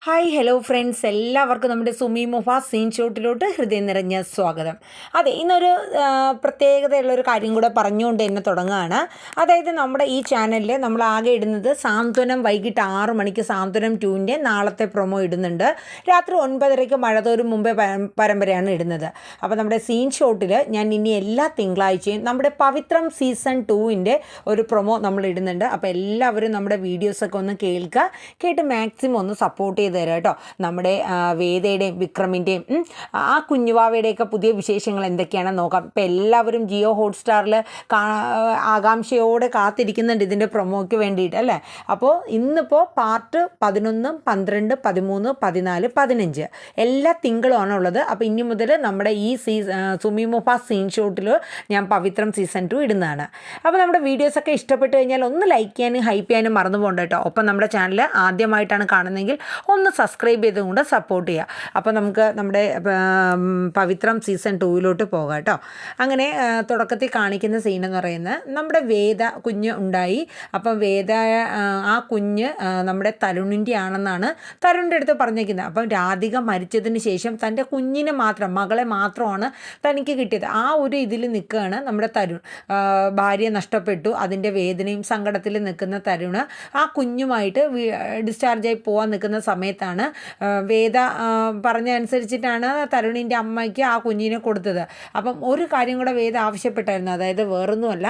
Hi hello friends, എല്ലാവർക്കും നമ്മുടെ Sumi Mufas scene ഷോട്ടിലോട്ട് ഹൃദയം നിറഞ്ഞ സ്വാഗതം. അതെ, ഇന്നൊരു പ്രത്യേകതയുള്ളൊരു കാര്യം കൂടെ പറഞ്ഞുകൊണ്ട് തന്നെ തുടങ്ങുകയാണ്. അതായത് നമ്മുടെ ഈ ചാനലിൽ നമ്മൾ ആകെ ഇടുന്നത് സാന്ത്വനം വൈകിട്ട് 6 മണിക്ക് സാന്ത്വനം 2ൻ്റെ നാളത്തെ പ്രൊമോ ഇടുന്നുണ്ട്. രാത്രി 9:30 മഴതോരും മുമ്പേ പരമ്പരയാണ് ഇടുന്നത്. അപ്പോൾ നമ്മുടെ സീൻ ഷോട്ടിൽ ഞാൻ ഇനി എല്ലാ തിങ്കളാഴ്ചയും നമ്മുടെ പവിത്രം സീസൺ 2ൻ്റെ ഒരു പ്രൊമോ നമ്മൾ ഇടുന്നുണ്ട്. അപ്പോൾ എല്ലാവരും നമ്മുടെ വീഡിയോസൊക്കെ ഒന്ന് കേട്ട് മാക്സിമം ഒന്ന് സപ്പോർട്ട് ചെയ്ത് തരാം കേട്ടോ. നമ്മുടെ വേദയുടെയും വിക്രമിൻ്റെയും ആ കുഞ്ഞുവാവയുടെയൊക്കെ പുതിയ വിശേഷങ്ങൾ എന്തൊക്കെയാണെന്ന് നോക്കാം. ഇപ്പം എല്ലാവരും ജിയോ ഹോട്ട്സ്റ്റാറിൽ ആകാംക്ഷയോടെ കാത്തിരിക്കുന്നുണ്ട് ഇതിൻ്റെ പ്രൊമോയ്ക്ക് വേണ്ടിയിട്ട് അല്ലേ. അപ്പോൾ ഇന്നിപ്പോൾ പാർട്ട് 11, 12, 13, 14, 15 എല്ലാ തിങ്കളുമാണ് ഉള്ളത്. അപ്പോൾ ഇനി മുതൽ നമ്മുടെ ഈ സുമി മുഫാസ് സീൻ ഷോട്ടിൽ ഞാൻ പവിത്രം സീസൺ 2 ഇടുന്നതാണ്. അപ്പോൾ നമ്മുടെ വീഡിയോസൊക്കെ ഇഷ്ടപ്പെട്ട് കഴിഞ്ഞാൽ ഒന്ന് ലൈക്ക് ചെയ്യാനും ഹൈപ്പ് ചെയ്യാനും മറന്നു പോകണ്ട കേട്ടോ. ഒപ്പം നമ്മുടെ ചാനൽ ആദ്യമായിട്ടാണ് കാണുന്നതെങ്കിൽ ഒന്ന് സബ്സ്ക്രൈബ് ചെയ്തുകൊണ്ട് സപ്പോർട്ട് ചെയ്യുക. അപ്പോൾ നമുക്ക് നമ്മുടെ പവിത്രം സീസൺ 2 പോകാം കേട്ടോ. അങ്ങനെ തുടക്കത്തിൽ കാണിക്കുന്ന സീനെന്ന് പറയുന്നത് നമ്മുടെ വേദ കുഞ്ഞ് ഉണ്ടായി. അപ്പം വേദ ആ കുഞ്ഞ് നമ്മുടെ തരുണിൻ്റെ ആണെന്നാണ് തരുണിൻ്റെ അടുത്ത് പറഞ്ഞിരിക്കുന്നത്. അപ്പം രാധിക മരിച്ചതിന് ശേഷം തൻ്റെ കുഞ്ഞിനെ മാത്രം, മകളെ മാത്രമാണ് തനിക്ക് കിട്ടിയത്. ആ ഒരു ഇതിൽ നിൽക്കുകയാണ് നമ്മുടെ തരുൺ. ഭാര്യ നഷ്ടപ്പെട്ടു, അതിൻ്റെ വേദനയും സങ്കടത്തിൽ നിൽക്കുന്ന തരുണ് ആ കുഞ്ഞുമായിട്ട് ഡിസ്ചാർജായി പോകാൻ നിൽക്കുന്ന സമയത്താണ് വേദ പറഞ്ഞ അനുസരിച്ചിട്ടാണ് തരുണിൻ്റെ അമ്മയ്ക്ക് ആ കുഞ്ഞിനെ കൊടുത്തത്. അപ്പം ഒരു കാര്യം കൂടെ വേദ ആവശ്യപ്പെട്ടായിരുന്നു. അതായത് വേറൊന്നുമല്ല,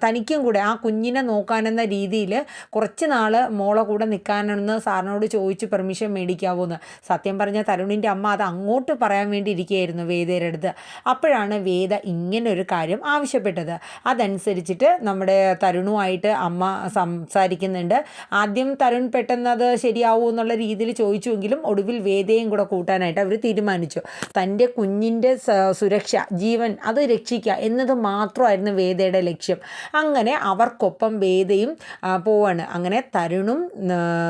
തനിക്കും കൂടെ ആ കുഞ്ഞിനെ നോക്കാനെന്ന രീതിയിൽ കുറച്ച് നാൾ മോളെ കൂടെ നിൽക്കാനെന്ന് സാറിനോട് ചോദിച്ച് പെർമിഷൻ മേടിക്കാവൂന്ന്. സത്യം പറഞ്ഞാൽ തരുണിൻ്റെ അമ്മ അത് അങ്ങോട്ട് പറയാൻ വേണ്ടി ഇരിക്കുകയായിരുന്നു വേദയുടെ അടുത്ത്. അപ്പോഴാണ് വേദ ഇങ്ങനൊരു കാര്യം ആവശ്യപ്പെട്ടത്. അതനുസരിച്ചിട്ട് നമ്മുടെ തരുണുമായിട്ട് അമ്മ സംസാരിക്കുന്നുണ്ട്. ആദ്യം തരുൺ പെട്ടെന്ന് അത് ശരിയാവൂ എന്നുള്ള രീതിയിൽ ചോദിച്ചുവെങ്കിലും ഒടുവിൽ വേദയും കൂടെ കൂട്ടാനായിട്ട് അവർ തീരുമാനിച്ചു. തൻ്റെ കുഞ്ഞിൻ്റെ സുരക്ഷ, ജീവൻ അത് രക്ഷിക്കുക എന്നത് മാത്രമായിരുന്നു വേദയുടെ ലക്ഷ്യം. അങ്ങനെ അവർക്കൊപ്പം വേദയും പോവാണ്. അങ്ങനെ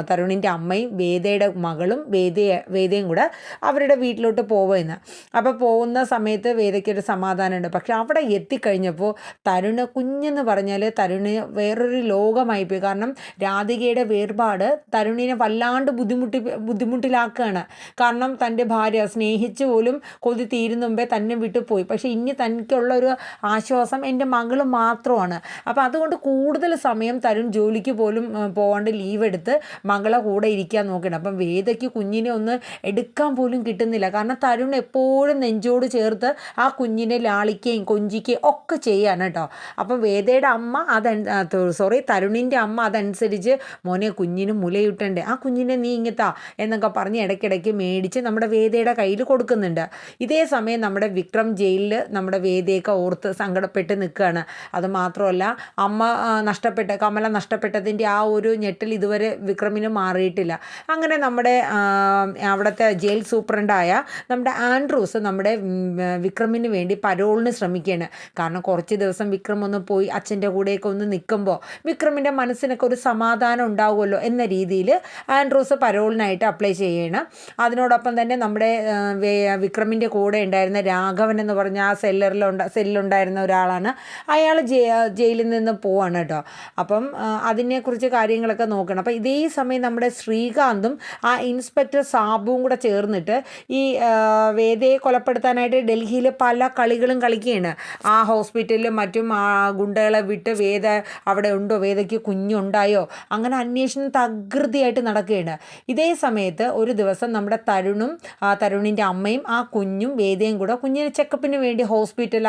തരുണിൻ്റെ അമ്മയും വേദയുടെ മകളും വേദയും കൂടെ അവരുടെ വീട്ടിലോട്ട് പോവുകയെന്ന്. അപ്പോൾ പോകുന്ന സമയത്ത് വേദയ്ക്കൊരു സമാധാനമുണ്ട്. പക്ഷെ അവിടെ എത്തിക്കഴിഞ്ഞപ്പോൾ കുഞ്ഞെന്ന് പറഞ്ഞാൽ തരുണ് വേറൊരു ലോകമായിപ്പോയി. കാരണം രാധികയുടെ വേർപാട് തരുണിനെ വല്ലാണ്ട് ബുദ്ധിമുട്ടിലാക്കുകയാണ്. കാരണം തൻ്റെ ഭാര്യ സ്നേഹിച്ച് പോലും കൊതി തീരുന്ന മുമ്പേ തന്നെ വിട്ടുപോയി. പക്ഷേ ഇനി തനിക്കുള്ളൊരു ആശ്വാസം എൻ്റെ മകൾ മാത്രമാണ്. അപ്പോൾ അതുകൊണ്ട് കൂടുതൽ സമയം തരുൺ ജോലിക്ക് പോലും പോകാണ്ട് ലീവ് എടുത്ത് മകളെ കൂടെ ഇരിക്കാൻ നോക്കണം. അപ്പം വേദയ്ക്ക് കുഞ്ഞിനെ ഒന്ന് എടുക്കാൻ പോലും കിട്ടുന്നില്ല. കാരണം തരുൺ എപ്പോഴും നെഞ്ചോട് ചേർത്ത് ആ കുഞ്ഞിനെ ലാളിക്കുകയും കൊഞ്ചിക്കുകയും ഒക്കെ ചെയ്യാണ് കേട്ടോ. അപ്പം വേദയുടെ അമ്മ തരുണിൻ്റെ അമ്മ അതനുസരിച്ച് മോനെ കുഞ്ഞിന് മുലയിട്ടണ്ടേ, ആ കുഞ്ഞിനെ നീ ഇങ്ങത്താ എന്നൊക്കെ പറഞ്ഞ് ഇടയ്ക്കിടയ്ക്ക് മേടിച്ച് നമ്മുടെ വേദയുടെ കയ്യിൽ കൊടുക്കുന്നുണ്ട്. ഇതേ സമയം നമ്മുടെ വിക്രം ജയിലിൽ നമ്മുടെ വേദയൊക്കെ ഓർത്ത് സങ്കടപ്പെട്ട് നിൽക്കുകയാണ്. അതുമാത്രമല്ല, കമല നഷ്ടപ്പെട്ടതിൻ്റെ ആ ഒരു ഞെട്ടൽ ഇതുവരെ വിക്രമിന് മാറിയിട്ടില്ല. അങ്ങനെ നമ്മുടെ അവിടുത്തെ ജയിൽ സൂപ്രണ്ടായ നമ്മുടെ ആൻഡ്രൂസ് നമ്മുടെ വിക്രമിന് വേണ്ടി പരോളിന് ശ്രമിക്കുകയാണ്. കാരണം കുറച്ച് ദിവസം വിക്രം ഒന്ന് പോയി അച്ഛൻ്റെ കൂടെയൊക്കെ ഒന്ന് നിൽക്കുമ്പോൾ വിക്രമിൻ്റെ മനസ്സിനൊക്കെ ഒരു സമാധാനം ഉണ്ടാവുമല്ലോ എന്ന രീതിയിൽ ആൻഡ്രൂസ് പരോളിനായിട്ട് അപ്ലൈ ചെയ്യണം. അതിനോടൊപ്പം തന്നെ നമ്മുടെ വിക്രമിൻ്റെ കൂടെ ഉണ്ടായിരുന്ന രാഘവൻ എന്ന് പറഞ്ഞ ആ സെല്ലുണ്ടായിരുന്ന ഒരാളാണ്. അയാൾ ജയിലിൽ നിന്ന് പോവാണ് കേട്ടോ. അപ്പം അതിനെക്കുറിച്ച് കാര്യങ്ങളൊക്കെ നോക്കണം. അപ്പം ഇതേ സമയം നമ്മുടെ ശ്രീകാന്തും ആ ഇൻസ്പെക്ടർ സാബുവും കൂടെ ചേർന്നിട്ട് ഈ വേദയെ കൊലപ്പെടുത്താനായിട്ട് ഡൽഹിയിൽ പല കളികളും കളിക്കുകയാണ്. ആ ഹോസ്പിറ്റലിലും മറ്റും ഗുണ്ടകളെ വിട്ട് വേദ അവിടെ ഉണ്ടോ, വേദയ്ക്ക് കുഞ്ഞുണ്ടായോ, അങ്ങനെ അന്വേഷണം തകൃതിയായിട്ട് നടക്കുകയാണ്. ഇതേ സമയത്ത് ഒരു ദിവസം നമ്മുടെ തരുണിൻ്റെ അമ്മയും ആ കുഞ്ഞും വേദയും കൂടെ കുഞ്ഞിന് ചെക്കപ്പിന് വേണ്ടി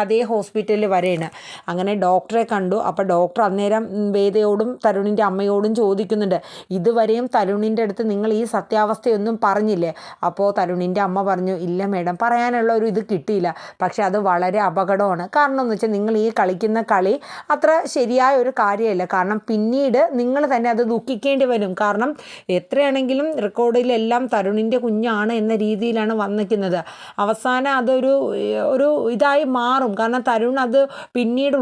അതേ ഹോസ്പിറ്റലിൽ വരെയാണ്. അങ്ങനെ ഡോക്ടറെ കണ്ടു. അപ്പോൾ ഡോക്ടർ അന്നേരം വേദയോടും തരുണിൻ്റെ അമ്മയോടും ചോദിക്കുന്നുണ്ട്, ഇതുവരെയും തരുണിൻ്റെ അടുത്ത് നിങ്ങൾ ഈ സത്യാവസ്ഥയൊന്നും പറഞ്ഞില്ലേ? അപ്പോൾ തരുണിൻ്റെ അമ്മ പറഞ്ഞു, ഇല്ല മേഡം, പറയാനുള്ള ഒരു ഇത് കിട്ടിയില്ല. പക്ഷെ അത് വളരെ അപകടമാണ്. കാരണം എന്ന് വെച്ചാൽ നിങ്ങൾ ഈ കളിക്കുന്ന കളി അത്ര ശരിയായ ഒരു കാര്യമല്ല. കാരണം പിന്നീട് നിങ്ങൾ തന്നെ അത് ദുഃഖിക്കേണ്ടി വരും. കാരണം എത്രയാണെങ്കിലും റെക്കോർഡിലെല്ലാം തരുണിൻ്റെ കുഞ്ഞാണ് എന്ന രീതിയിലാണ് വന്നിരിക്കുന്നത്. അവസാനം അതൊരു ഇതായി മാറും. കാരണം തരുൺ അത് പിന്നീട്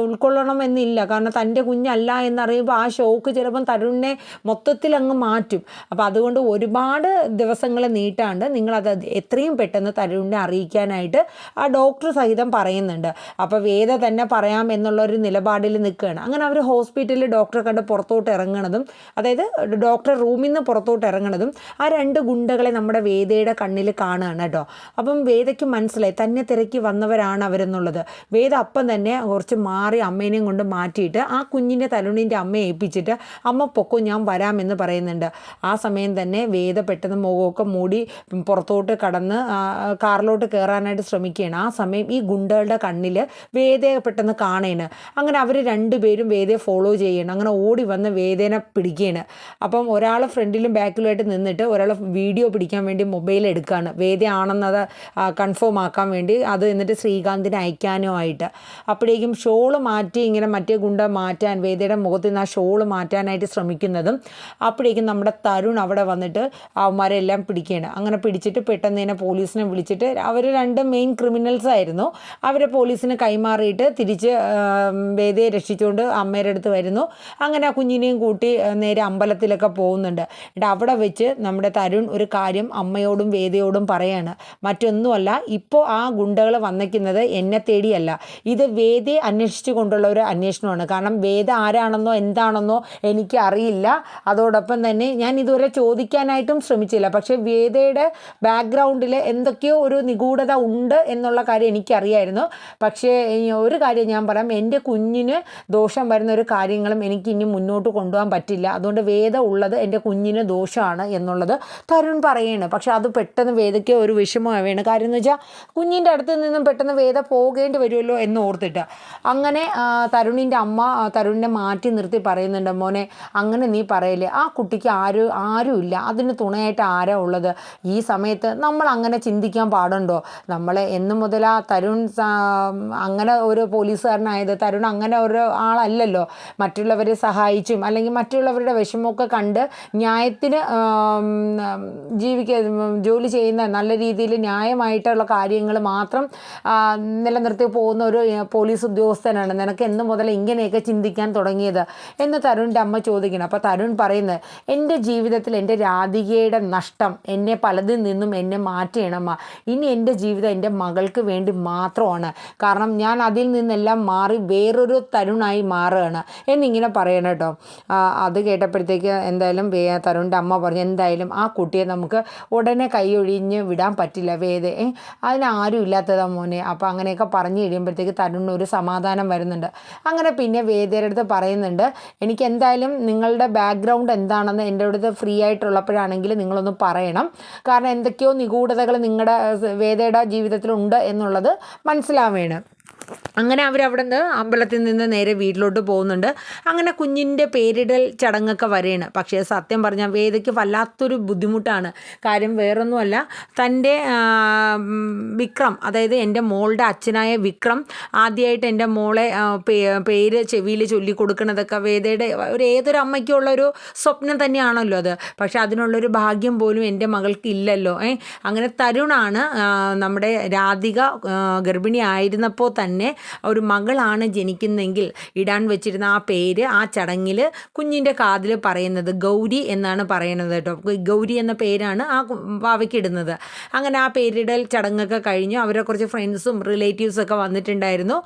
ഉൾക്കൊള്ളണം എന്നില്ല. കാരണം തൻ്റെ കുഞ്ഞല്ല എന്നറിയുമ്പോൾ ആ ഷോക്ക് ചിലപ്പം തരുണിനെ മൊത്തത്തിൽ അങ്ങ് മാറ്റും. അപ്പോൾ അതുകൊണ്ട് ഒരുപാട് ദിവസങ്ങൾ നീട്ടാണ്ട് നിങ്ങളത് എത്രയും പെട്ടെന്ന് തരുണിനെ അറിയിക്കാനായിട്ട് ആ ഡോക്ടർ സഹിതം പറയുന്നുണ്ട്. അപ്പോൾ വേദ തന്നെ പറയാം എന്നുള്ളൊരു നിലപാടിൽ നിൽക്കുകയാണ്. അങ്ങനെ അവർ ഹോസ്പിറ്റലിൽ ഡോക്ടറെ കണ്ട് പുറത്തോട്ട് ഇറങ്ങണതും, അതായത് ഡോക്ടർ ഡോക്ടർ റൂമിൽ നിന്ന് പുറത്തോട്ട് ഇറങ്ങണതും ആ 2 ഗുണ്ടകളെ നമ്മുടെ വേദയുടെ കണ്ണിൽ കാണുകയാണ് കേട്ടോ. അപ്പം വേദയ്ക്ക് മനസ്സിലായി തന്നെ തിരക്കി വന്നവരാണ് അവരെന്നുള്ളത്. വേദ അപ്പം തന്നെ കുറച്ച് മാറി അമ്മേനെയും കൊണ്ട് മാറ്റിയിട്ട് ആ കുഞ്ഞിനെ തരുണിൻ്റെ അമ്മയെ ഏൽപ്പിച്ചിട്ട് അമ്മ പൊക്കോ ഞാൻ വരാമെന്ന് പറയുന്നുണ്ട്. ആ സമയം തന്നെ വേദ പെട്ടെന്ന് മുഖമൊക്കെ മൂടി പുറത്തോട്ട് കടന്ന് കാറിലോട്ട് കയറാനായിട്ട് ശ്രമിക്കുകയാണ്. ആ സമയം ഈ ഗുണ്ടകളുടെ കണ്ണിൽ വേദയെ പെട്ടെന്ന് കാണുകയാണ്. അങ്ങനെ അവർ 2 പേരും വേദയെ ഫോളോ ചെയ്യണം. അങ്ങനെ ഓടി വന്ന് വേദേനെ പിടിക്കുകയാണ്. അപ്പം ഒരാൾ ഫ്രണ്ടിലും ബാക്കിലുമായിട്ട് നിന്നിട്ട് ഒരാൾ വീഡിയോ പിടിക്കാൻ വേണ്ടി മൊബൈൽ എടുക്കുകയാണ്, വേദയാണെന്നത് കൺഫേം ആക്കാൻ വേണ്ടി. അത് എന്നിട്ട് ശ്രീകാന്തിനെ അയക്കാനുമായിട്ട്. അപ്പോഴേക്കും ഷോള് മാറ്റി ഇങ്ങനെ മറ്റേ ഗുണ്ട മാറ്റാൻ വേദയുടെ മുഖത്ത് നിന്ന് ആ ഷോള് മാറ്റാനായിട്ട് ശ്രമിക്കുന്നതും അപ്പോഴേക്കും നമ്മുടെ തരുൺ അവിടെ വന്നിട്ട് അവന്മാരെല്ലാം പിടിക്കുകയാണ്. അങ്ങനെ പിടിച്ചിട്ട് പെട്ടെന്ന് തന്നെ പോലീസിനെ വിളിച്ചിട്ട് അവർ 2 മെയിൻ ക്രിമിനൽസ് ആയിരുന്നു. അവരെ പോലീസിന് കൈമാറിയിട്ട് തിരിച്ച് വേദയെ രക്ഷിച്ചുകൊണ്ട് അമ്മയുടെ അടുത്ത് വരുന്നു. അങ്ങനെ ആ കുഞ്ഞിനെയും കൂട്ടി നേരെ അമ്പലത്തിലൊക്കെ പോകുന്നുണ്ട്. എന്നിട്ട് അവിടെ വെച്ച് നമ്മുടെ തരുൺ ഒരു കാര്യം അമ്മയോടും വേദയോടും പറയാണ്. മറ്റൊന്നുമല്ല, ഇപ്പോൾ ആ ഗുണ്ടകൾ വന്നിരിക്കുന്നത് എന്നെ തേടിയല്ല, ഇത് വേദയെ അന്വേഷിച്ചു കൊണ്ടുള്ള ഒരു അന്വേഷണമാണ്. കാരണം വേദ ആരാണെന്നോ എന്താണെന്നോ എനിക്ക് അറിയില്ല. അതോടൊപ്പം തന്നെ ഞാൻ ഇതുവരെ ചോദിക്കാനായിട്ടും ശ്രമിച്ചില്ല. പക്ഷേ വേദയുടെ ബാക്ക്ഗ്രൗണ്ടിൽ എന്തൊക്കെയോ ഒരു നിഗൂഢത ഉണ്ട് എന്നുള്ള കാര്യം എനിക്കറിയായിരുന്നു. പക്ഷേ ഒരു കാര്യം ഞാൻ പറയാം, എൻ്റെ കുഞ്ഞിന് ദോഷം വരുന്ന ഒരു കാര്യങ്ങളും എനിക്ക് ഇനി മുന്നോട്ട് കൊണ്ടുപോകാൻ പറ്റില്ല. അതുകൊണ്ട് വേദ ഉള്ളത് എൻ്റെ കുഞ്ഞിന് ദോഷമാണ് എന്നുള്ളത് തരുൺ പറയാണ്. പക്ഷെ അത് പെട്ടെന്ന് വേദയ്ക്ക് ഒരു വിഷമമാവുകയാണ്. കാര്യം എന്ന് വെച്ചാൽ കുഞ്ഞിൻ്റെ അടുത്ത് നിന്നും പെട്ടെന്ന് വേദ പോകേണ്ടി വരുമല്ലോ എന്ന് ഓർത്തിട്ട്. അങ്ങനെ തരുണിൻ്റെ അമ്മ തരുണിനെ മാറ്റി നിർത്തി പറയുന്നുണ്ട്, മോനെ അങ്ങനെ നീ പറയല്ലേ, ആ കുട്ടിക്ക് ആരുമില്ല, അതിന് തുണയായിട്ട് ആരാ ഉള്ളത്? ഈ സമയത്ത് നമ്മൾ അങ്ങനെ ചിന്തിക്കാൻ പാടുണ്ടോ? നമ്മളെ എന്ന് മുതലാ തരുൺ അങ്ങനെ ഒരു പോലീസുകാരനായത്? തരുൺ അങ്ങനെ ഒരു ആളല്ലല്ലോ. മറ്റുള്ളവരെ സഹായിച്ചും അല്ലെങ്കിൽ മറ്റുള്ളവരുടെ വിഷമമൊക്കെ കണ്ട് ന്യായത്തിന് ജോലി ചെയ്യുന്ന നല്ല രീതിയിൽ ന്യായമായിട്ടുള്ള കാര്യങ്ങൾ മാത്രം നിലനിർത്തി പോകുന്ന ഒരു പോലീസ് ഉദ്യോഗസ്ഥനാണ്. നിനക്ക് എന്ന് മുതൽ ഇങ്ങനെയൊക്കെ ചിന്തിക്കാൻ തുടങ്ങിയത് എന്ന് തരുണിൻ്റെ അമ്മ ചോദിക്കണം. അപ്പോൾ തരുൺ പറയുന്നത്, എൻ്റെ ജീവിതത്തിൽ എൻ്റെ രാധികയുടെ നഷ്ടം എന്നെ പലതിൽ നിന്നും എന്നെ മാറ്റിയണമ്മ. ഇനി എൻ്റെ ജീവിതം എൻ്റെ മകൾക്ക് വേണ്ടി മാത്രമാണ്. കാരണം ഞാൻ അതിൽ നിന്നെല്ലാം മാറി വേറൊരു തരുണായി മാറുകയാണ് എന്നിങ്ങനെ പറയണം കേട്ടോ. അത് കേട്ടപ്പോഴത്തേക്ക് എന്തായാലും തരുണിൻ്റെ അമ്മ പറഞ്ഞു, എന്തായാലും ആ കുട്ടിയെ നമുക്ക് ഉടനെ കൈയൊഴിഞ്ഞ് വിടാൻ പറ്റില്ല വേദ, അതിനാരും ഇല്ലാത്തതാ മോനെ. അപ്പോൾ അങ്ങനെയൊക്കെ പറഞ്ഞു കഴിയുമ്പോഴത്തേക്ക് തരുണിന് ഒരു സമാധാനം വരുന്നുണ്ട്. അങ്ങനെ പിന്നെ വേദയുടെ അടുത്ത് പറയുന്നുണ്ട്, എനിക്ക് എന്തായാലും നിങ്ങളുടെ ബാക്ക്ഗ്രൗണ്ട് എന്താണെന്ന് എൻ്റെ അടുത്ത് ഫ്രീ ആയിട്ടുള്ളപ്പോഴാണെങ്കിൽ നിങ്ങളൊന്ന് പറയണം. കാരണം എന്തൊക്കെയോ നിഗൂഢതകൾ നിങ്ങളുടെ വേദയുടെ ജീവിതത്തിലുണ്ട് എന്നുള്ളത് മനസ്സിലാവേണം. അങ്ങനെ അവരവിടെ നിന്ന് അമ്പലത്തിൽ നിന്ന് നേരെ വീട്ടിലോട്ട് പോകുന്നുണ്ട്. അങ്ങനെ കുഞ്ഞിൻ്റെ പേരിടൽ ചടങ്ങൊക്കെ വരെയാണ്. പക്ഷേ സത്യം പറഞ്ഞാൽ വേദയ്ക്ക് വല്ലാത്തൊരു ബുദ്ധിമുട്ടാണ്. കാര്യം വേറൊന്നുമല്ല, തൻ്റെ വിക്രം, അതായത് എൻ്റെ മോളുടെ അച്ഛനായ വിക്രം ആദ്യമായിട്ട് എൻ്റെ മോളെ പേര് ചെവിയിൽ ചൊല്ലിക്കൊടുക്കണതൊക്കെ വേദയുടെ ഏതൊരു അമ്മയ്ക്കുള്ളൊരു സ്വപ്നം തന്നെയാണല്ലോ അത്. പക്ഷെ അതിനുള്ളൊരു ഭാഗ്യം പോലും എൻ്റെ മകൾക്ക് ഇല്ലല്ലോ. അങ്ങനെ തരുണാണ് നമ്മുടെ രാധിക ഗർഭിണി ആയിരുന്നപ്പോൾ തന്നെ ഒരു മകളാണ് ജനിക്കുന്നെങ്കിൽ ഇടാൻ വെച്ചിരുന്ന ആ പേര് ആ ചടങ്ങിൽ കുഞ്ഞിൻ്റെ കാതിൽ പറയുന്നത് ഗൗരി എന്നാണ് പറയുന്നത് കേട്ടോ. ഗൗരി എന്ന പേരാണ് ആ വാവയ്ക്ക് ഇടുന്നത്. അങ്ങനെ ആ പേരിടൽ ചടങ്ങൊക്കെ കഴിഞ്ഞു. അവരെ കുറച്ച് ഫ്രണ്ട്സും റിലേറ്റീവ്സൊക്കെ വന്നിട്ടുണ്ടായിരുന്നു.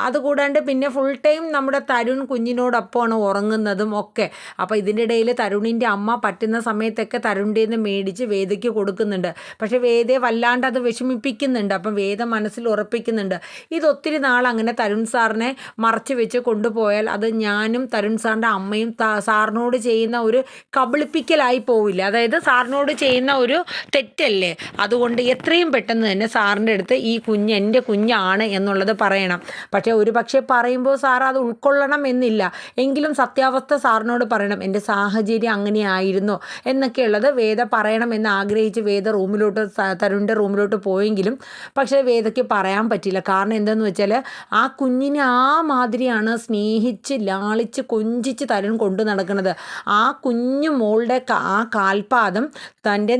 അതുകൂടാണ്ട് പിന്നെ ഫുൾ ടൈം നമ്മുടെ തരുൺ കുഞ്ഞിനോടൊപ്പമാണ് ഉറങ്ങുന്നതും ഒക്കെ. അപ്പോൾ ഇതിൻ്റെ ഇടയിൽ തരുണിൻ്റെ അമ്മ പറ്റുന്ന സമയത്തൊക്കെ തരുണിൻ്റെ നിന്ന് മേടിച്ച് വേദയ്ക്ക് കൊടുക്കുന്നുണ്ട്. പക്ഷേ വേദയെ വല്ലാണ്ട് അത് വിഷമിപ്പിക്കുന്നുണ്ട്. അപ്പം വേദ മനസ്സിൽ ഉറപ്പിക്കുന്നുണ്ട്, ഇതൊത്തിരി നാൾ അങ്ങനെ തരുൺ സാറിനെ മറച്ചു വെച്ച് കൊണ്ടുപോയാൽ അത് ഞാനും തരുൺ സാറിൻ്റെ അമ്മയും സാറിനോട് ചെയ്യുന്ന ഒരു കബളിപ്പിക്കലായി പോവില്ല. അതായത് സാറിനോട് ചെയ്യുന്ന ഒരു തെറ്റല്ലേ. അതുകൊണ്ട് എത്രയും പെട്ടെന്ന് തന്നെ സാറിൻ്റെ അടുത്ത് ഈ കുഞ്ഞ് എൻ്റെ കുഞ്ഞാണ് എന്നുള്ളത് പറയണം. പക്ഷേ ഒരു പക്ഷേ പറയുമ്പോൾ സാർ അത് ഉൾക്കൊള്ളണം എന്നില്ല. എങ്കിലും സത്യാവസ്ഥ സാറിനോട് പറയണം, എൻ്റെ സാഹചര്യം അങ്ങനെയായിരുന്നു എന്നൊക്കെയുള്ളത് വേദ പറയണം എന്ന് ആഗ്രഹിച്ച് വേദ തരുണിൻ്റെ റൂമിലോട്ട് പോയെങ്കിലും പക്ഷേ വേദയ്ക്ക് പറയാൻ പറ്റില്ല. കാരണം എന്താണെന്ന് വെച്ചാൽ ആ കുഞ്ഞിനെ ആ മാതിരിയാണ് സ്നേഹിച്ച് ലാളിച്ച് കൊഞ്ചിച്ച് തരുൺ കൊണ്ടു നടക്കുന്നത്. ആ കുഞ്ഞു മോളുടെ ആ കാൽപാദം തൻ്റെ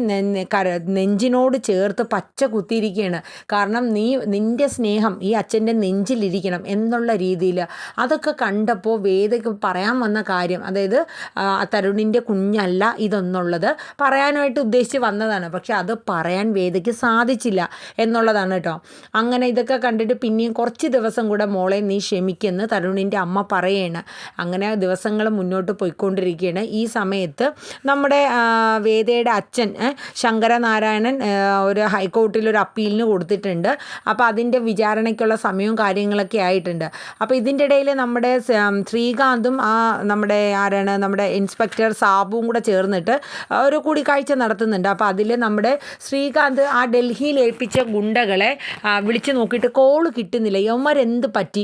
നെഞ്ചിനോട് ചേർത്ത് പച്ച കുത്തിയിരിക്കുകയാണ്. കാരണം നിൻ്റെ സ്നേഹം ഈ അച്ഛൻ്റെ നെഞ്ചിലിരിക്കണം എന്നുള്ള രീതിയിൽ. അതൊക്കെ കണ്ടപ്പോൾ വേദയ്ക്ക് പറയാൻ വന്ന കാര്യം, അതായത് തരുണിൻ്റെ കുഞ്ഞല്ല ഇതെന്നുള്ളത് പറയാനായിട്ട് ഉദ്ദേശിച്ച് വന്നതാണ്. പക്ഷെ അത് പറയാൻ വേദയ്ക്ക് സാധിച്ചില്ല എന്നുള്ളതാണ് കേട്ടോ. അങ്ങനെ ഇതൊക്കെ കണ്ടിട്ട് പിന്നെയും കുറച്ച് കുറച്ച് ദിവസം കൂടെ മോളെ നീ ക്ഷമിക്കെന്ന് തരുണിൻ്റെ അമ്മ പറയാണ്. അങ്ങനെ ദിവസങ്ങൾ മുന്നോട്ട് പോയിക്കൊണ്ടിരിക്കുകയാണ്. ഈ സമയത്ത് നമ്മുടെ വേദയുടെ അച്ഛൻ ശങ്കരനാരായണൻ ഒരു ഹൈക്കോർട്ടിൽ ഒരു അപ്പീലിന് കൊടുത്തിട്ടുണ്ട്. അപ്പോൾ അതിൻ്റെ വിചാരണയ്ക്കുള്ള സമയവും കാര്യങ്ങളൊക്കെ ആയിട്ടുണ്ട്. അപ്പോൾ ഇതിൻ്റെ ഇടയിൽ നമ്മുടെ ശ്രീകാന്തും നമ്മുടെ നമ്മുടെ ഇൻസ്പെക്ടർ സാബുവും കൂടെ ചേർന്നിട്ട് ഒരു കൂടിക്കാഴ്ച നടത്തുന്നുണ്ട്. അപ്പോൾ അതിൽ നമ്മുടെ ശ്രീകാന്ത് ആ ഡൽഹിയിൽ ഏൽപ്പിച്ച ഗുണ്ടകളെ വിളിച്ച് നോക്കിയിട്ട് കോള് കിട്ടുന്നില്ല, യവന്മാരെന്ത് പറ്റി,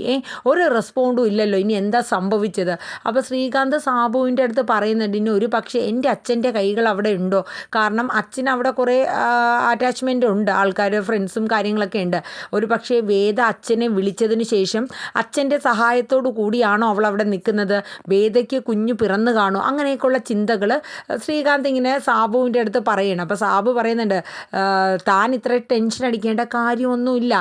ഒരു റെസ്പോണ്ടും ഇല്ലല്ലോ, ഇനി എന്താ സംഭവിച്ചത്. അപ്പോൾ ശ്രീകാന്ത് സാബുവിൻ്റെ അടുത്ത് പറയുന്നുണ്ട്, ഇനി ഒരു പക്ഷേ എൻ്റെ അച്ഛൻ്റെ കൈകൾ അവിടെ ഉണ്ടോ, കാരണം അച്ഛൻ അവിടെ കുറേ അറ്റാച്ച്മെൻ്റ് ഉണ്ട്, ആൾക്കാർ ഫ്രണ്ട്സും കാര്യങ്ങളൊക്കെ ഉണ്ട്. ഒരു പക്ഷേ വേദ അച്ഛനെ വിളിച്ചതിന് ശേഷം അച്ഛൻ്റെ സഹായത്തോടു കൂടിയാണോ അവൾ അവിടെ നിൽക്കുന്നത്, വേദയ്ക്ക് കുഞ്ഞു പിറന്നു കാണുമോ, അങ്ങനെയൊക്കെയുള്ള ചിന്തകൾ ശ്രീകാന്ത് ഇങ്ങനെ സാബുവിൻ്റെ അടുത്ത് പറയണം. അപ്പോൾ സാബു പറയുന്നുണ്ട്, താൻ ഇത്ര ടെൻഷൻ അടിക്കേണ്ട കാര്യമൊന്നുമില്ല,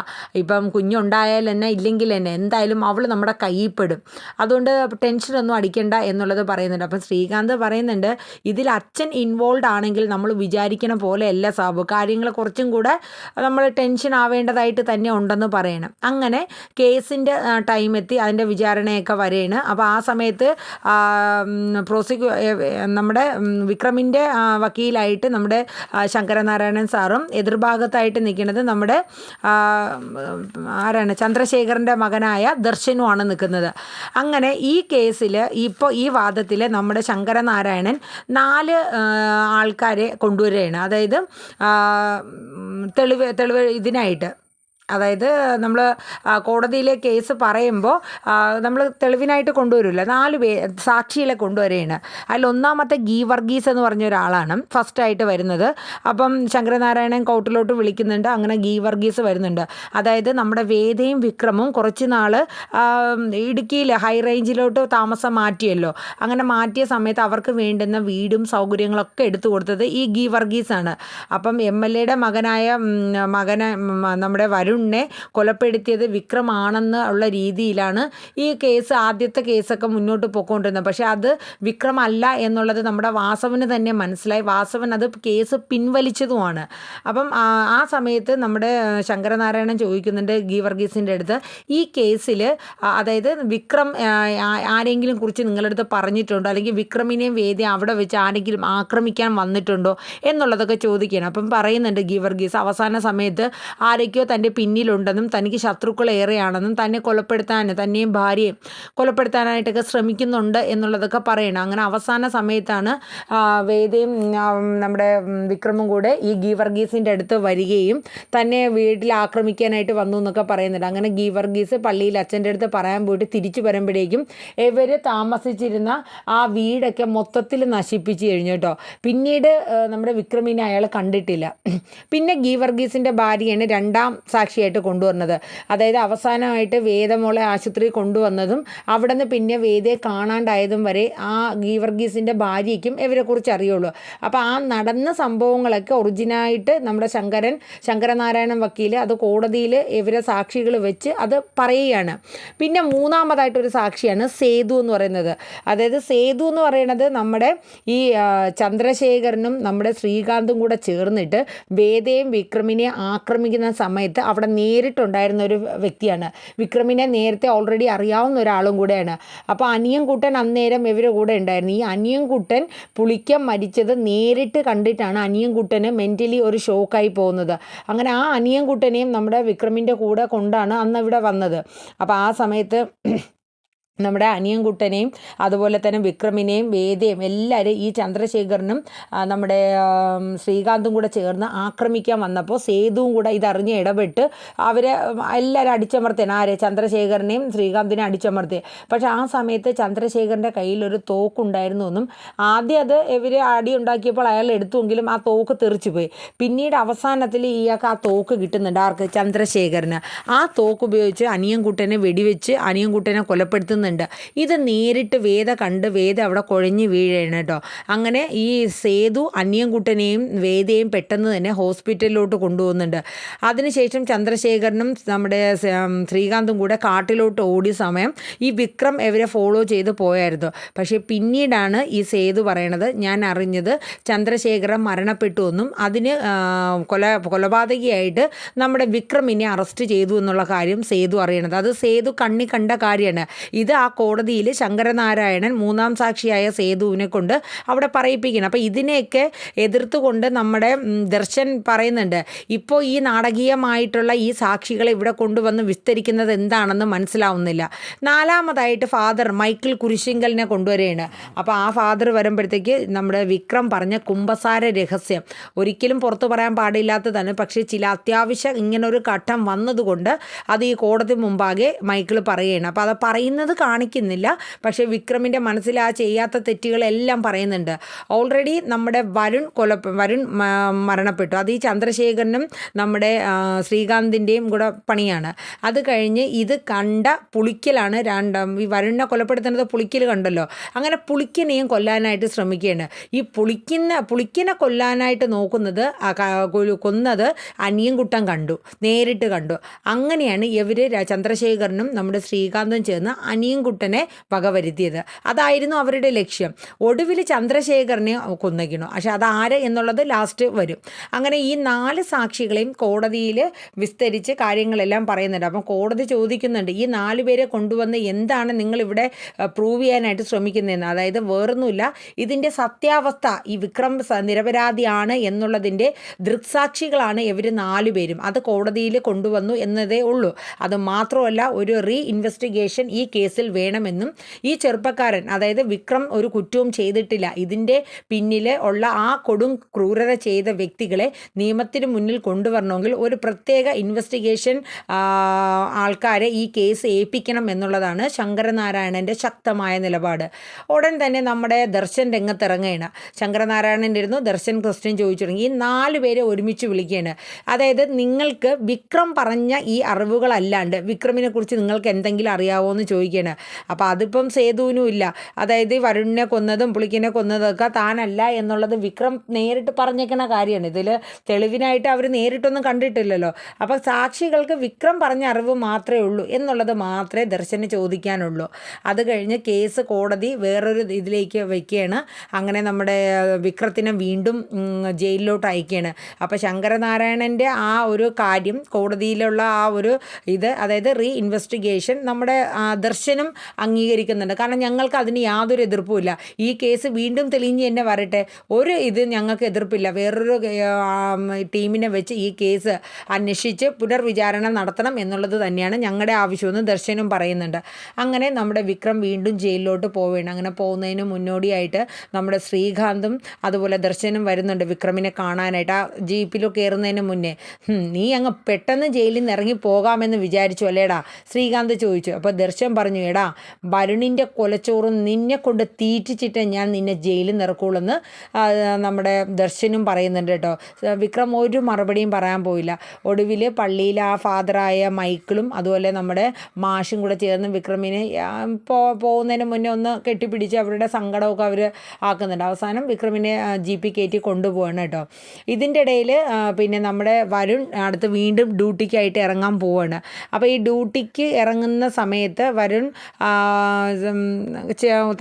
ഇപ്പം കുഞ്ഞുണ്ടായാൽ തന്നെ ഇല്ലെങ്കിൽ തന്നെ എന്തായാലും അവൾ നമ്മുടെ കയ്യിൽ പെടും, അതുകൊണ്ട് ടെൻഷനൊന്നും അടിക്കേണ്ട എന്നുള്ളത് പറയുന്നുണ്ട്. അപ്പം ശ്രീകാന്ത് പറയുന്നുണ്ട്, ഇതിൽ അച്ഛൻ ഇൻവോൾവ് ആണെങ്കിൽ നമ്മൾ വിചാരിക്കണ പോലെയല്ല സാബു, കാര്യങ്ങൾ കുറച്ചും കൂടെ നമ്മൾ ടെൻഷൻ ആവേണ്ടതായിട്ട് തന്നെ ഉണ്ടെന്ന് പറയണം. അങ്ങനെ കേസിൻ്റെ ടൈം എത്തി, അതിൻ്റെ വിചാരണയൊക്കെ വരെയാണ്. അപ്പോൾ ആ സമയത്ത് നമ്മുടെ വിക്രമിൻ്റെ വക്കീലായിട്ട് നമ്മുടെ ശങ്കരനാരായണൻ സാറും എതിർഭാഗത്തായിട്ട് നിൽക്കുന്നത് നമ്മുടെ ചന്ദ്രശേഖരൻ്റെ മകനായ ദർശനുമാണ് നിൽക്കുന്നത്. അങ്ങനെ ഈ കേസിൽ ഇപ്പോൾ ഈ വാദത്തിൽ നമ്മുടെ ശങ്കരനാരായണൻ 4 ആൾക്കാരെ കൊണ്ടുവരികയാണ്. അതായത് തെളിവ് ഇതിനായിട്ട്, അതായത് നമ്മൾ കോടതിയിലെ കേസ് പറയുമ്പോൾ നമ്മൾ തെളിവിനായിട്ട് കൊണ്ടുവരില്ല, 4 സാക്ഷികളെ കൊണ്ടുവരികയാണ്. അതിൽ ഒന്നാമത്തെ വർഗീസ് എന്ന് പറഞ്ഞ ഒരാളാണ് ഫസ്റ്റായിട്ട് വരുന്നത്. അപ്പം ശങ്കരനാരായണൻ കോർട്ടിലോട്ട് വിളിക്കുന്നുണ്ട്. അങ്ങനെ വർഗീസ് വരുന്നുണ്ട്. അതായത് നമ്മുടെ വേദയും വിക്രമും കുറച്ച് നാൾ ഇടുക്കിയിൽ ഹൈ റേഞ്ചിലോട്ട് താമസം മാറ്റിയല്ലോ. അങ്ങനെ മാറ്റിയ സമയത്ത് അവർക്ക് വേണ്ടുന്ന വീടും സൗകര്യങ്ങളൊക്കെ എടുത്തു കൊടുത്തത് ഈ വർഗീസാണ്. അപ്പം MLAയുടെ മകനായ നമ്മുടെ വരുണിനെ കൊലപ്പെടുത്തിയത് വിക്രമാണെന്ന് ഉള്ള രീതിയിലാണ് ഈ കേസ്, ആദ്യത്തെ കേസൊക്കെ മുന്നോട്ട് പോയിക്കൊണ്ടിരുന്നത്. പക്ഷേ അത് വിക്രമല്ല എന്നുള്ളത് നമ്മുടെ വാസവന് തന്നെ മനസ്സിലായി. വാസവൻ അത് കേസ് പിൻവലിച്ചതുമാണ്. അപ്പം ആ സമയത്ത് നമ്മുടെ ശങ്കരനാരായണൻ ചോദിക്കുന്നുണ്ട് വർഗീസിൻ്റെ അടുത്ത്, ഈ കേസിൽ അതായത് വിക്രം ആരെങ്കിലും കുറിച്ച് നിങ്ങളുടെ അടുത്ത് പറഞ്ഞിട്ടുണ്ടോ, അല്ലെങ്കിൽ വിക്രമിനെയും വേദയും അവിടെ വെച്ച് ആരെങ്കിലും ആക്രമിക്കാൻ വന്നിട്ടുണ്ടോ എന്നുള്ളതൊക്കെ ചോദിക്കുകയാണ്. അപ്പം പറയുന്നുണ്ട് വർഗീസ് അവസാന സമയത്ത് ആരൊക്കെയോ തൻ്റെ പിന്നിലുണ്ടെന്നും തനിക്ക് ശത്രുക്കൾ ഏറെയാണെന്നും തന്നെ തന്നെയും ഭാര്യയും കൊലപ്പെടുത്താനായിട്ടൊക്കെ ശ്രമിക്കുന്നുണ്ട് എന്നുള്ളതൊക്കെ പറയണം. അങ്ങനെ അവസാന സമയത്താണ് വേദയും നമ്മുടെ വിക്രമും കൂടെ ഈ വർഗീസിൻ്റെ അടുത്ത് വരികയും തന്നെ വീട്ടിൽ ആക്രമിക്കാനായിട്ട് വന്നു എന്നൊക്കെ പറയുന്നുണ്ട്. അങ്ങനെ വർഗീസ് പള്ളിയിൽ അച്ഛൻ്റെ അടുത്ത് പറയാൻ പോയിട്ട് തിരിച്ചു വരുമ്പോഴേക്കും ഇവർ താമസിച്ചിരുന്ന ആ വീടൊക്കെ മൊത്തത്തിൽ നശിപ്പിച്ച് കഴിഞ്ഞു കേട്ടോ. പിന്നീട് നമ്മുടെ വിക്രമിനെ അയാൾ കണ്ടിട്ടില്ല. പിന്നെ വർഗീസിൻ്റെ ഭാര്യയാണ് 2ാം സാക്ഷിയായിട്ട് കൊണ്ടുവന്നത്. അതായത് അവസാനമായിട്ട് വേദമോളെ ആശുപത്രിയിൽ കൊണ്ടുവന്നതും അവിടെ നിന്ന് പിന്നെ വേദയെ കാണാണ്ടായതും വരെ ആ വർഗീസിൻ്റെ ഭാര്യയ്ക്കും ഇവരെക്കുറിച്ച് അറിയുള്ളൂ. അപ്പോൾ ആ നടന്ന സംഭവങ്ങളൊക്കെ ഒറിജിനായിട്ട് നമ്മുടെ ശങ്കരനാരായണൻ വക്കീൽ അത് കോടതിയിൽ ഇവരെ സാക്ഷികൾ വെച്ച് അത് പറയുകയാണ്. പിന്നെ 3ാമതായിട്ടൊരു സാക്ഷിയാണ് സേതു എന്ന് പറയുന്നത്. അതായത് സേതു എന്ന് പറയുന്നത് നമ്മുടെ ഈ ചന്ദ്രശേഖരനും നമ്മുടെ ശ്രീകാന്തും കൂടെ ചേർന്നിട്ട് വേദയും വിക്രമിനെ ആക്രമിക്കുന്ന സമയത്ത് അവിടെ നേരിട്ടുണ്ടായിരുന്ന ഒരു വ്യക്തിയാണ്. വിക്രമിനെ നേരത്തെ ഓൾറെഡി അറിയാവുന്ന ഒരാളും കൂടെയാണ്. അപ്പോൾ അനിയൻകുട്ടൻ അന്നേരം ഇവരുടെ കൂടെ ഉണ്ടായിരുന്നു. ഈ അനിയൻകുട്ടൻ പുളിക്കം മരിച്ചത് നേരിട്ട് കണ്ടിട്ടാണ് അനിയൻകുട്ടന് മെൻ്റലി ഒരു ഷോക്കായി പോകുന്നത്. അങ്ങനെ ആ അനിയൻകുട്ടനെയും നമ്മുടെ വിക്രമിൻ്റെ കൂടെ കൊണ്ടാണ് അന്ന് ഇവിടെ വന്നത്. അപ്പോൾ ആ സമയത്ത് നമ്മുടെ അനിയൻകുട്ടനെയും അതുപോലെ തന്നെ വിക്രമിനെയും വേദയും എല്ലാവരും ഈ ചന്ദ്രശേഖരനും നമ്മുടെ ശ്രീകാന്തും കൂടെ ചേർന്ന് ആക്രമിക്കാൻ വന്നപ്പോൾ സേതുവും കൂടെ ഇതറിഞ്ഞ് ഇടപെട്ട് അവരെ എല്ലാവരും അടിച്ചമർത്തിയാണ്. ചന്ദ്രശേഖരനെയും ശ്രീകാന്തിനെ അടിച്ചമർത്തി. പക്ഷെ ആ സമയത്ത് ചന്ദ്രശേഖരൻ്റെ കയ്യിലൊരു തോക്കുണ്ടായിരുന്നു എന്നും ആദ്യം അത് ഇവർ അടി ഉണ്ടാക്കിയപ്പോൾ അയാൾ എടുത്തുവെങ്കിലും ആ തോക്ക് തെറിച്ചു പോയി. പിന്നീട് അവസാനത്തിൽ ഇയാൾക്ക് ആ തോക്ക് കിട്ടുന്നുണ്ട്. ആർക്ക്? ചന്ദ്രശേഖരന്. ആ തോക്ക് ഉപയോഗിച്ച് അനിയൻകുട്ടനെ വെടിവെച്ച് അനിയൻകുട്ടനെ കൊലപ്പെടുത്തുന്ന പൊട്ടുന്നുണ്ട്. ഇത് നേരിട്ട് വേദ കണ്ട് വേദ അവിടെ കുഴഞ്ഞു വീഴണം കേട്ടോ. അങ്ങനെ ഈ സേതു അനിയൻകുട്ടനെയും വേദയും പെട്ടെന്ന് തന്നെ ഹോസ്പിറ്റലിലോട്ട് കൊണ്ടുപോകുന്നുണ്ട്. അതിനുശേഷം ചന്ദ്രശേഖരനും നമ്മുടെ ശ്രീകാന്തും കൂടെ കാട്ടിലോട്ട് ഓടിയ സമയം ഈ വിക്രം ഇവരെ ഫോളോ ചെയ്ത് പോയായിരുന്നു. പക്ഷേ പിന്നീടാണ് ഈ സേതു പറയണത്, ഞാൻ അറിഞ്ഞത് ചന്ദ്രശേഖരൻ മരണപ്പെട്ടു എന്നും അതിന് കൊലപാതകിയായിട്ട് നമ്മുടെ വിക്രമിനെ അറസ്റ്റ് ചെയ്തു എന്നുള്ള കാര്യം സേതു അറിയണത്. അത് സേതു കണ്ണി കണ്ട കാര്യമാണ്. ഇത് ആ കോടതിയിൽ ശങ്കരനാരായണൻ മൂന്നാം സാക്ഷിയായ സേതുവിനെ കൊണ്ട് അവിടെ പറയിപ്പിക്കണം. അപ്പോൾ ഇതിനെയൊക്കെ എതിർത്തുകൊണ്ട് നമ്മുടെ ദർശൻ പറയുന്നുണ്ട്, ഇപ്പോൾ ഈ നാടകീയമായിട്ടുള്ള ഈ സാക്ഷികളെ ഇവിടെ കൊണ്ടുവന്ന് വിസ്തരിക്കുന്നത് എന്താണെന്ന് മനസ്സിലാവുന്നില്ല. നാലാമതായിട്ട് ഫാദർ മൈക്കിൾ കുരിശിങ്കലിനെ കൊണ്ടുവരികയാണ്. അപ്പോൾ ആ ഫാദർ വരുമ്പോഴത്തേക്ക് നമ്മുടെ വിക്രം പറഞ്ഞ കുമ്പസാര രഹസ്യം ഒരിക്കലും പുറത്തു പറയാൻ പാടില്ലാത്തതാണ്. പക്ഷേ ചില അത്യാവശ്യം ഇങ്ങനൊരു ഘട്ടം വന്നതുകൊണ്ട് അത് ഈ കോടതി മുമ്പാകെ മൈക്കിൾ പറയുകയാണ്. അപ്പോൾ അത് പറയുന്നത് കാണിക്കുന്നില്ല, പക്ഷേ വിക്രമിൻ്റെ മനസ്സിൽ ആ ചെയ്യാത്ത തെറ്റുകളെല്ലാം പറയുന്നുണ്ട്. ഓൾറെഡി നമ്മുടെ വരുൺ മരണപ്പെട്ടു. അത് ഈ ചന്ദ്രശേഖരനും നമ്മുടെ ശ്രീകാന്തിൻ്റെയും കൂടെ പണിയാണ്. അത് കഴിഞ്ഞ് ഇത് കണ്ട പുളിക്കലാണ് ഈ വരുണിനെ കൊലപ്പെടുത്തുന്നത്. പുളിക്കൽ കണ്ടല്ലോ, അങ്ങനെ പുളിക്കനെയും കൊല്ലാനായിട്ട് ശ്രമിക്കുകയാണ്. ഈ പുളിക്കനെ കൊല്ലാനായിട്ട് നോക്കുന്നത് കൊന്നത് അനിയൻകുട്ടൻ കണ്ടു, നേരിട്ട് കണ്ടു. അങ്ങനെയാണ് ഇവർ ചന്ദ്രശേഖരനും നമ്മുടെ ശ്രീകാന്തും ചേർന്ന് അനിയൻകുട്ടനെ വകവരുത്തിയത്. അതായിരുന്നു അവരുടെ ലക്ഷ്യം. ഒടുവിൽ ചന്ദ്രശേഖരനെ കൊന്നേക്കണു. പക്ഷെ അതാര് എന്നുള്ളത് ലാസ്റ്റ് വരും. അങ്ങനെ ഈ 4 സാക്ഷികളെയും കോടതിയിൽ വിസ്തരിച്ച് കാര്യങ്ങളെല്ലാം പറയുന്നുണ്ട്. അപ്പം കോടതി ചോദിക്കുന്നുണ്ട്, ഈ 4 പേരെ കൊണ്ടുവന്ന് എന്താണ് നിങ്ങളിവിടെ പ്രൂവ് ചെയ്യാനായിട്ട് ശ്രമിക്കുന്നതെന്ന്. അതായത് വേറൊന്നുമില്ല, ഇതിൻ്റെ സത്യാവസ്ഥ ഈ വിക്രം നിരപരാധിയാണ് എന്നുള്ളതിൻ്റെ ദൃക്സാക്ഷികളാണ് ഇവർ 4 പേരും. അത് കോടതിയിൽ കൊണ്ടുവന്നു എന്നതേ ഉള്ളൂ. അത് മാത്രമല്ല, ഒരു ഇൻവെസ്റ്റിഗേഷൻ ഈ കേസിൽ വേണമെന്നും ഈ ചെറുപ്പക്കാരൻ അതായത് വിക്രം ഒരു കുറ്റവും ചെയ്തിട്ടില്ല, ഇതിൻ്റെ പിന്നിൽ ഉള്ള ആ കൊടും ക്രൂരത ചെയ്ത വ്യക്തികളെ നിയമത്തിന് മുന്നിൽ കൊണ്ടുവരണമെങ്കിൽ ഒരു പ്രത്യേക ഇൻവെസ്റ്റിഗേഷൻ ആൾക്കാരെ ഈ കേസ് ഏൽപ്പിക്കണം എന്നുള്ളതാണ് ശങ്കരനാരായണൻ്റെ ശക്തമായ നിലപാട്. ഉടൻ തന്നെ നമ്മുടെ ദർശൻ രംഗത്തിറങ്ങുകയാണ്. ശങ്കരനാരായണൻ്റെ ഇരുന്നു ദർശൻ ക്വസ്റ്റ്യൻ ചോദിച്ചു തുടങ്ങി. ഈ 4 പേരെ ഒരുമിച്ച് വിളിക്കുകയാണ്. അതായത് നിങ്ങൾക്ക് വിക്രം പറഞ്ഞ ഈ അറിവുകളല്ലാണ്ട് വിക്രമിനെ കുറിച്ച് നിങ്ങൾക്ക് എന്തെങ്കിലും അറിയാവോ എന്ന് ചോദിക്കുകയാണ്. അപ്പോൾ അതിപ്പം സേതുവിനും ഇല്ല. അതായത് വരുണിനെ കൊന്നതും പുളിക്കിനെ കൊന്നതൊക്കെ താനല്ല എന്നുള്ളത് വിക്രം നേരിട്ട് പറഞ്ഞേക്കണ കാര്യമാണ്. ഇതിൽ തെളിവിനായിട്ട് അവർ നേരിട്ടൊന്നും കണ്ടിട്ടില്ലല്ലോ. അപ്പോൾ സാക്ഷികൾക്ക് വിക്രം പറഞ്ഞ അറിവ് മാത്രമേ ഉള്ളൂ എന്നുള്ളത് മാത്രമേ ദർശന് ചോദിക്കാനുള്ളൂ. അത് കഴിഞ്ഞ് കേസ് കോടതി വേറൊരു ഇതിലേക്ക് വയ്ക്കുകയാണ്. അങ്ങനെ നമ്മുടെ വിക്രത്തിനെ വീണ്ടും ജയിലിലോട്ട് അയക്കുകയാണ്. അപ്പോൾ ശങ്കരനാരായണൻ്റെ ആ ഒരു കാര്യം കോടതിയിലുള്ള ആ ഒരു ഇത് അതായത് ഇൻവെസ്റ്റിഗേഷൻ നമ്മുടെ ദർശനം അംഗീകരിക്കുന്നുണ്ട്. കാരണം ഞങ്ങൾക്ക് അതിന് യാതൊരു എതിർപ്പുമില്ല. ഈ കേസ് വീണ്ടും തെളിഞ്ഞ് തന്നെ വരട്ടെ, ഒരു ഇത് ഞങ്ങൾക്ക് എതിർപ്പില്ല. വേറൊരു ടീമിനെ വെച്ച് ഈ കേസ് അന്വേഷിച്ച് പുനർവിചാരണ നടത്തണം എന്നുള്ളത് തന്നെയാണ് ഞങ്ങളുടെ ആവശ്യമെന്ന് ദർശനും പറയുന്നുണ്ട്. അങ്ങനെ നമ്മുടെ വിക്രം വീണ്ടും ജയിലിലോട്ട് പോവുകയാണ്. അങ്ങനെ പോകുന്നതിന് മുന്നോടിയായിട്ട് നമ്മുടെ ശ്രീകാന്തും അതുപോലെ ദർശനും വരുന്നുണ്ട് വിക്രമിനെ കാണാനായിട്ട്. ആ ജീപ്പിൽ കയറുന്നതിന് മുന്നേ നീ അങ്ങ് പെട്ടെന്ന് ജയിലിൽ നിന്ന് ഇറങ്ങി പോകാമെന്ന് വിചാരിച്ചു അല്ലേടാ, ശ്രീകാന്ത് ചോദിച്ചു. അപ്പോൾ ദർശൻ പറഞ്ഞു, എടാ വരുണിൻ്റെ കൊലച്ചോറും നിന്നെ കൊണ്ട് തീറ്റിച്ചിട്ട് ഞാൻ നിന്നെ ജയിലിൽ നിറക്കുള്ളൂ എന്ന് നമ്മുടെ ദർശനും പറയുന്നുണ്ട് കേട്ടോ. വിക്രം ഒരു മറുപടിയും പറയാൻ പോയില്ല. ഒടുവിൽ പള്ളിയിൽ ആ ഫാദറായ മൈക്കിളും അതുപോലെ നമ്മുടെ മാഷും കൂടെ ചേർന്ന് വിക്രമിനെ പോകുന്നതിന് മുന്നേ ഒന്ന് കെട്ടിപ്പിടിച്ച് അവരുടെ സങ്കടമൊക്കെ അവർ ആക്കുന്നുണ്ട്. അവസാനം വിക്രമിനെ ജീപ്പിൽ കയറ്റി കൊണ്ടുപോകണം കേട്ടോ. ഇതിൻ്റെ ഇടയിൽ പിന്നെ നമ്മുടെ വരുൺ അടുത്ത് വീണ്ടും ഡ്യൂട്ടിക്കായിട്ട് ഇറങ്ങാൻ പോവുകയാണ്. അപ്പോൾ ഈ ഡ്യൂട്ടിക്ക് ഇറങ്ങുന്ന സമയത്ത് വരുൺ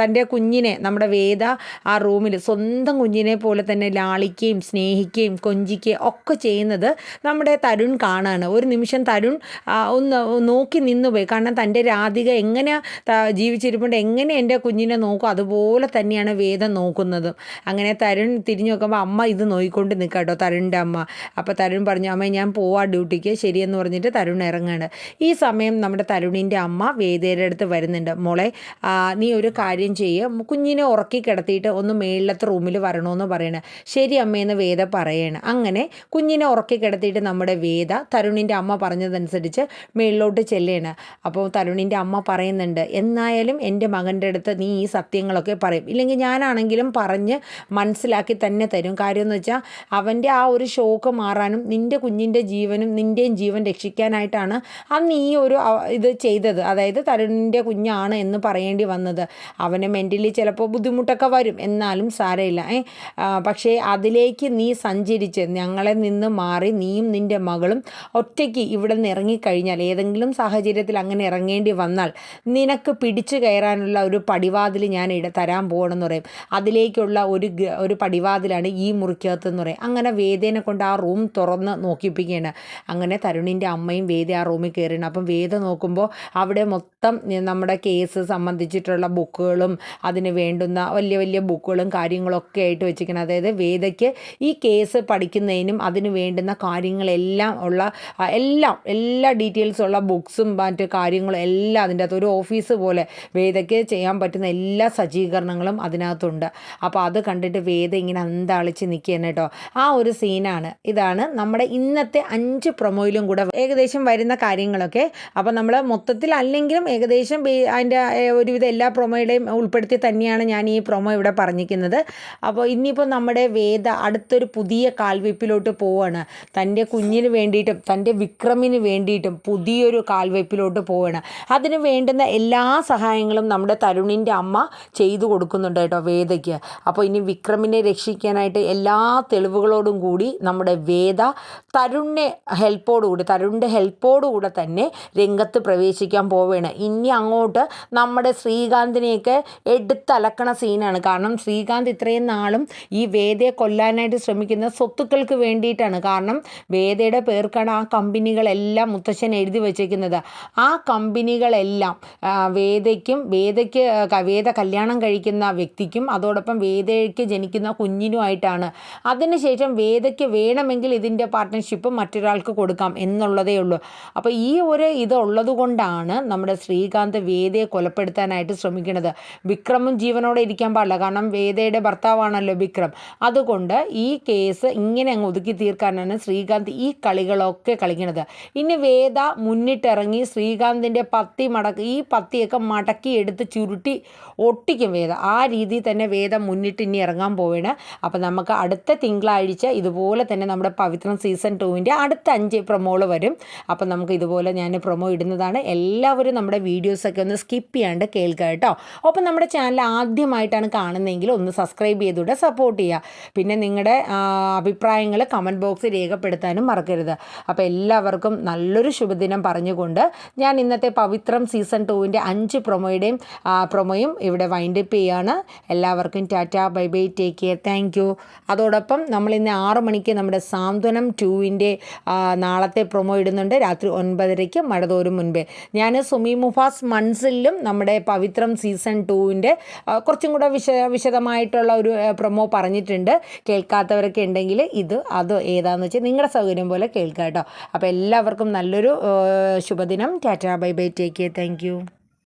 തൻ്റെ കുഞ്ഞിനെ നമ്മുടെ വേദ ആ റൂമിൽ സ്വന്തം കുഞ്ഞിനെ പോലെ തന്നെ ലാളിക്കുകയും സ്നേഹിക്കുകയും കൊഞ്ചിക്കുകയും ഒക്കെ ചെയ്യുന്നത് നമ്മുടെ തരുൺ കാണാണ്. ഒരു നിമിഷം തരുൺ ഒന്ന് നോക്കി നിന്നുപോയി. കാരണം തൻ്റെ രാധിക എങ്ങനെ ജീവിച്ചിരിപ്പുണ്ട്, എങ്ങനെ എൻ്റെ കുഞ്ഞിനെ നോക്കും അതുപോലെ തന്നെയാണ് വേദ നോക്കുന്നതും. അങ്ങനെ തരുൺ തിരിഞ്ഞു നോക്കുമ്പോൾ അമ്മ ഇത് നോക്കിക്കൊണ്ട് നിൽക്കാട്ടോ, തരുണിൻ്റെ അമ്മ. അപ്പോൾ തരുൺ പറഞ്ഞു, അമ്മ ഞാൻ പോവാ ഡ്യൂട്ടിക്ക്, ശരിയെന്ന് പറഞ്ഞിട്ട് തരുൺ ഇറങ്ങുകയാണ്. ഈ സമയം നമ്മുടെ തരുണിൻ്റെ അമ്മ വേദയുടെ അടുത്ത് വരുന്നുണ്ട്. മോളെ നീ ഒരു കാര്യം ചെയ്യുക, കുഞ്ഞിനെ ഉറക്കി കിടത്തിയിട്ട് ഒന്ന് മേളിലത്തെ റൂമിൽ വരണമെന്ന് പറയണേ. ശരി അമ്മയെന്ന് വേദ പറയണം. അങ്ങനെ കുഞ്ഞിനെ ഉറക്കി കിടത്തിയിട്ട് നമ്മുടെ വേദ തരുണിൻ്റെ അമ്മ പറഞ്ഞതനുസരിച്ച് മേളിലോട്ട് ചെല്ലുകയാണ്. അപ്പോൾ തരുണിൻ്റെ അമ്മ പറയുന്നുണ്ട്, എന്നായാലും എൻ്റെ മകൻ്റെ അടുത്ത് നീ ഈ സത്യങ്ങളൊക്കെ പറയും, ഇല്ലെങ്കിൽ ഞാനാണെങ്കിലും പറഞ്ഞ് മനസ്സിലാക്കി തന്നെ തരും. കാര്യം എന്ന് വെച്ചാൽ അവൻ്റെ ആ ഒരു ഷോക്ക് മാറാനും നിൻ്റെ കുഞ്ഞിൻ്റെ ജീവനും നിൻ്റെയും ജീവൻ രക്ഷിക്കാനായിട്ടാണ് അന്ന് ഈ ഒരു ഇത് ചെയ്തത്. അതായത് തരുണിൻ്റെ നിൻ്റെ കുഞ്ഞാണ് എന്ന് പറയേണ്ടി വന്നത്. അവന് മെൻ്റലി ചിലപ്പോൾ ബുദ്ധിമുട്ടൊക്കെ വരും, എന്നാലും സാരമില്ല. പക്ഷേ അതിലേക്ക് നീ സഞ്ചരിച്ച് ഞങ്ങളെ നിന്ന് മാറി നീയും നിൻ്റെ മകളും ഒറ്റയ്ക്ക് ഇവിടെ നിന്ന് ഇറങ്ങിക്കഴിഞ്ഞാൽ, ഏതെങ്കിലും സാഹചര്യത്തിൽ അങ്ങനെ ഇറങ്ങേണ്ടി വന്നാൽ നിനക്ക് പിടിച്ചു കയറാനുള്ള ഒരു പടിവാതിൽ ഞാൻ തരാൻ പോകണമെന്ന് പറയും. അതിലേക്കുള്ള ഒരു പടിവാതിലാണ് ഈ മുറിക്കകത്ത് എന്ന് പറയും. അങ്ങനെ വേദേനെ കൊണ്ട് ആ റൂം തുറന്ന് നോക്കിപ്പിക്കുകയാണ്. അങ്ങനെ തരുണിൻ്റെ അമ്മയും വേദ ആ റൂമിൽ കയറിയാണ്. അപ്പം വേദ നോക്കുമ്പോൾ അവിടെ മൊത്തം നമ്മുടെ കേസ് സംബന്ധിച്ചിട്ടുള്ള ബുക്കുകളും അതിന് വേണ്ടുന്ന വലിയ വലിയ ബുക്കുകളും കാര്യങ്ങളൊക്കെ ആയിട്ട് വെച്ചിരിക്കണം. അതായത് വേദയ്ക്ക് ഈ കേസ് പഠിക്കുന്നതിനും അതിന് വേണ്ടുന്ന കാര്യങ്ങളെല്ലാം ഉള്ള എല്ലാ ഡീറ്റെയിൽസുള്ള ബുക്സും മറ്റ് കാര്യങ്ങളും എല്ലാം അതിൻ്റെ അകത്ത് ഒരു ഓഫീസ് പോലെ വേദയ്ക്ക് ചെയ്യാൻ പറ്റുന്ന എല്ലാ സജ്ജീകരണങ്ങളും അതിനകത്തുണ്ട്. അപ്പോൾ അത് കണ്ടിട്ട് വേദ ഇങ്ങനെ അന്താളിച്ച് നിൽക്കുകയാണ് കേട്ടോ. ആ ഒരു സീനാണ്. ഇതാണ് നമ്മുടെ ഇന്നത്തെ 5 പ്രൊമോയിലും കൂടെ ഏകദേശം വരുന്ന കാര്യങ്ങളൊക്കെ. അപ്പോൾ നമ്മൾ മൊത്തത്തിൽ അല്ലെങ്കിലും ഏകദേശം അതിൻ്റെ ഒരുവിധം എല്ലാ പ്രൊമോയുടെയും ഉൾപ്പെടുത്തി തന്നെയാണ് ഞാൻ ഈ പ്രൊമോ ഇവിടെ പറഞ്ഞിരിക്കുന്നത്. അപ്പോൾ ഇനിയിപ്പോൾ നമ്മുടെ വേദ അടുത്തൊരു പുതിയ കാൽവെപ്പിലോട്ട് പോവുകയാണ്. തൻ്റെ കുഞ്ഞിന് വേണ്ടിയിട്ടും തൻ്റെ വിക്രമിന് വേണ്ടിയിട്ടും പുതിയൊരു കാൽവെപ്പിലോട്ട് പോവുകയാണ്. അതിന് വേണ്ടുന്ന എല്ലാ സഹായങ്ങളും നമ്മുടെ തരുണിൻ്റെ അമ്മ ചെയ്തു കൊടുക്കുന്നുണ്ട് കേട്ടോ വേദയ്ക്ക്. അപ്പോൾ ഇനി വിക്രമിനെ രക്ഷിക്കാനായിട്ട് എല്ലാ തെളിവുകളോടും കൂടി നമ്മുടെ വേദ തരുണിൻ്റെ ഹെൽപ്പോടുകൂടെ തന്നെ രംഗത്ത് പ്രവേശിക്കാൻ പോവുകയാണ്. ഇനി അങ്ങോട്ട് നമ്മുടെ ശ്രീകാന്തിനെയൊക്കെ എടുത്തലക്കണ സീനാണ്. കാരണം ശ്രീകാന്ത് ഇത്രയും നാളും ഈ വേദയെ കൊല്ലാനായിട്ട് ശ്രമിക്കുന്ന സ്വത്തുക്കൾക്ക് വേണ്ടിയിട്ടാണ്. കാരണം വേദയുടെ പേർക്കാണ് ആ കമ്പനികളെല്ലാം മുത്തശ്ശൻ എഴുതി വച്ചിരിക്കുന്നത്. ആ കമ്പനികളെല്ലാം വേദ കല്യാണം കഴിക്കുന്ന വ്യക്തിക്കും അതോടൊപ്പം വേദയ്ക്ക് ജനിക്കുന്ന കുഞ്ഞിനുമായിട്ടാണ്. അതിനുശേഷം വേദയ്ക്ക് വേണമെങ്കിൽ ഇതിൻ്റെ പാർട്ട്ണർഷിപ്പ് മറ്റൊരാൾക്ക് കൊടുക്കാം എന്നുള്ളതേ ഉള്ളൂ. അപ്പോൾ ഈ ഒരു ഇതുള്ളത് കൊണ്ടാണ് നമ്മുടെ ശ്രീകാന്ത് വേദയെ കൊലപ്പെടുത്താനായിട്ട് ശ്രമിക്കുന്നത്. വിക്രമും ജീവനോടെ ഇരിക്കാൻ പാടില്ല, കാരണം വേദയുടെ ഭർത്താവാണല്ലോ വിക്രം. അതുകൊണ്ട് ഈ കേസ് ഇങ്ങനെ അങ്ങ് ഒതുക്കി തീർക്കാനാണ് ശ്രീകാന്ത് ഈ കളികളൊക്കെ കളിക്കുന്നത്. ഇനി വേദ മുന്നിട്ടിറങ്ങി ശ്രീകാന്തിൻ്റെ ഈ പത്തിയൊക്കെ മടക്കി എടുത്ത് ചുരുട്ടി ഒട്ടിക്കും വേദ. ആ രീതിയിൽ തന്നെ വേദ മുന്നിട്ട് ഇനി ഇറങ്ങാൻ പോവുകയാണ്. അപ്പോൾ നമുക്ക് അടുത്ത തിങ്കളാഴ്ച ഇതുപോലെ തന്നെ നമ്മുടെ പവിത്രം സീസൺ 2ൻ്റെ അടുത്ത 5 പ്രൊമോകൾ വരും. അപ്പം നമുക്ക് ഇതുപോലെ ഞാൻ പ്രൊമോ ഇടുന്നതാണ്. എല്ലാവരും നമ്മുടെ വീഡിയോസൊക്കെ ഒന്ന് സ്കിപ്പ് ചെയ്യാണ്ട് കേൾക്കുക കേട്ടോ. ഒപ്പം നമ്മുടെ ചാനൽ ആദ്യമായിട്ടാണ് കാണുന്നതെങ്കിൽ ഒന്ന് സബ്സ്ക്രൈബ് ചെയ്തുകൂടെ സപ്പോർട്ട് ചെയ്യുക. പിന്നെ നിങ്ങളുടെ അഭിപ്രായങ്ങൾ കമൻറ്റ് ബോക്സിൽ രേഖപ്പെടുത്താനും മറക്കരുത്. അപ്പോൾ എല്ലാവർക്കും നല്ലൊരു ശുഭദിനം പറഞ്ഞുകൊണ്ട് ഞാൻ ഇന്നത്തെ പവിത്രം സീസൺ 2ൻ്റെ 5 പ്രൊമോയും ഇവിടെ വൈൻഡപ്പ് ചെയ്യുകയാണ്. എല്ലാവർക്കും Tata, bye bye, take care, thank you. അതോടൊപ്പം നമ്മൾ ഇന്ന് 6 മണിക്ക് നമ്മുടെ സാന്ത്വനം 2ൻ്റെ നാളത്തെ പ്രൊമോ ഇടുന്നുണ്ട്. രാത്രി 9:30 മഴ തോരും മുൻപേ. ഞാൻ സുമി മുഫാസ് മൺസിലും നമ്മുടെ പവിത്രം സീസൺ 2ൻ്റെ കുറച്ചും കൂടെ വിശദമായിട്ടുള്ള ഒരു പ്രൊമോ പറഞ്ഞിട്ടുണ്ട്. കേൾക്കാത്തവരൊക്കെ ഉണ്ടെങ്കിൽ അത് ഏതാണെന്ന് വെച്ചാൽ നിങ്ങളുടെ സൗകര്യം പോലെ കേൾക്കാം കേട്ടോ. അപ്പോൾ എല്ലാവർക്കും നല്ലൊരു ശുഭദിനം. Tata, bye bye, take care, thank you.